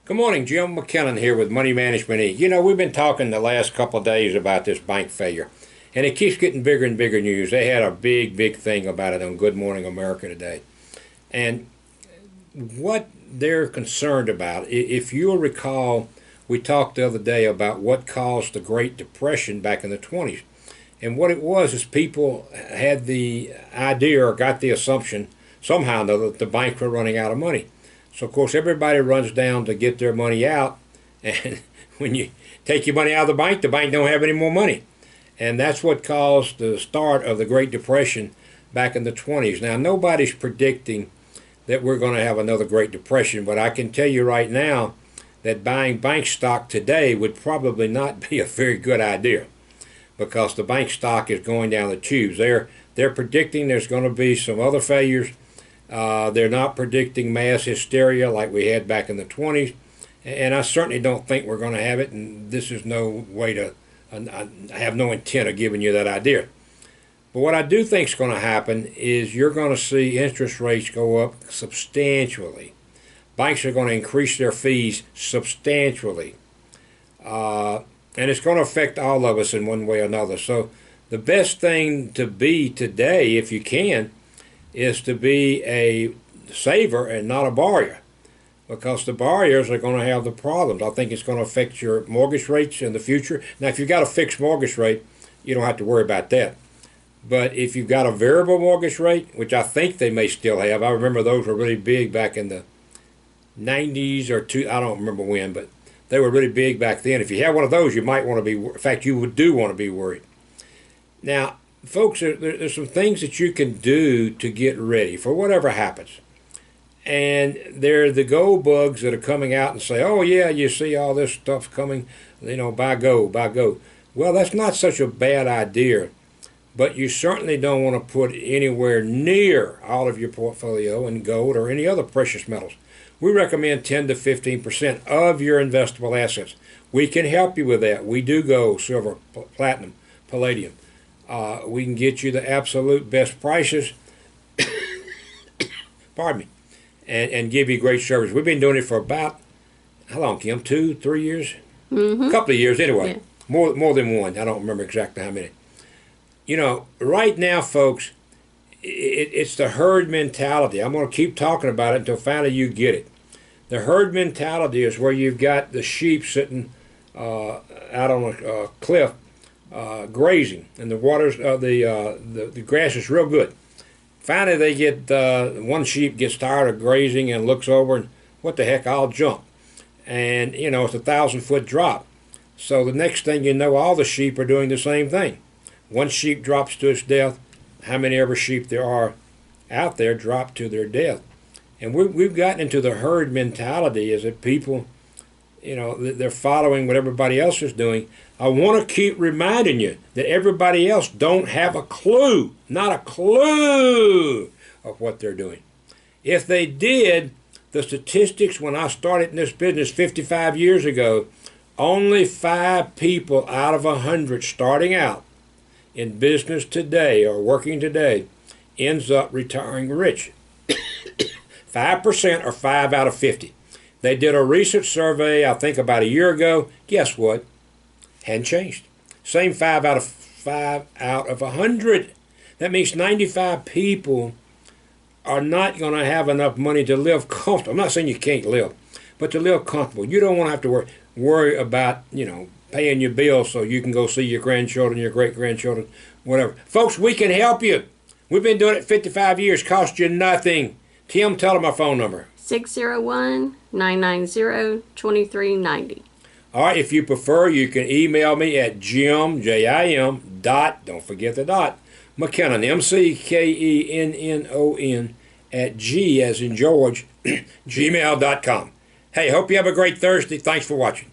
Good morning, Jim McKinnon here with Money Management Inc. You know, we've been talking the last couple of days about this bank failure, and it keeps getting bigger and bigger news. They had a big thing about it on Good Morning America today. And what they're concerned about, if you'll recall, we talked the other day about what caused the Great Depression back in the 20s. And what it was is people had the idea or got the assumption somehow or another that the banks were running out of money. So, of course, everybody runs down to get their money out, and when you take your money out of the bank don't have any more money. And that's what caused the start of the Great Depression back in the 20s. Now, nobody's predicting that we're going to have another Great Depression, but I can tell you right now that buying bank stock today would probably not be a very good idea because the bank stock is going down the tubes. They're predicting there's going to be some other failures. They're not predicting mass hysteria like we had back in the 20s, and I certainly don't think we're going to have it, and this is no way to, I have no intent of giving you that idea. But what I do think is going to happen is you're going to see interest rates go up substantially. Banks are going to increase their fees substantially, and it's going to affect all of us in one way or another. So the best thing to be today, if you can, is to be a saver and not a borrower, because the borrowers are going to have the problems. I think it's going to affect your mortgage rates in the future. Now, if you've got a fixed mortgage rate, you don't have to worry about that. But if you've got a variable mortgage rate, which I think they may still have, I remember those were really big back in the 90s or I don't remember when, but they were really big back then. If you have one of those, you might want to be, in fact, you do want to be worried. Now, folks, there's some things that you can do to get ready for whatever happens. And they're the gold bugs that are coming out and say, oh, yeah, you see all this stuff coming, buy gold, buy gold. Well, that's not such a bad idea, but you certainly don't want to put anywhere near all of your portfolio in gold or any other precious metals. We recommend 10 to 15% of your investable assets. We can help you with that. We do gold, silver, platinum, palladium. We can get you the absolute best prices, pardon me, and give you great service. We've been doing it for about, how long, Kim? 2, 3 years? A couple of years anyway. Yeah. More than one. I don't remember exactly how many. Right now, folks, it's the herd mentality. I'm going to keep talking about it until finally you get it. The herd mentality is where you've got the sheep sitting out on a cliff grazing, and the waters, the grass is real good. Finally, they get one sheep gets tired of grazing and looks over and, what the heck, I'll jump. And it's a 1,000-foot drop. So the next thing you know, all the sheep are doing the same thing. One sheep drops to its death. How many ever sheep there are out there drop to their death? And we've gotten into the herd mentality, is that people, they're following what everybody else is doing. I want to keep reminding you that everybody else don't have a clue, not a clue of what they're doing. If they did, the statistics when I started in this business 55 years ago, only 5 people out of 100 starting out in business today or working today ends up retiring rich. 5% or 5 out of 50. They did a recent survey, I think about a year ago. Guess what? Hadn't changed. Same 5 out of 100. That means 95 people are not going to have enough money to live comfortable. I'm not saying you can't live, but to live comfortable. You don't want to have to worry about, paying your bills so you can go see your grandchildren, your great-grandchildren, whatever. Folks, we can help you. We've been doing it 55 years. Cost you nothing. Tim, tell them our phone number. 601-990-2390. All right, if you prefer, you can email me at Jim, J-I-M, dot, don't forget the dot, McKinnon, M-C-K-E-N-N-O-N, at G as in George, gmail.com. Hey, hope you have a great Thursday. Thanks for watching.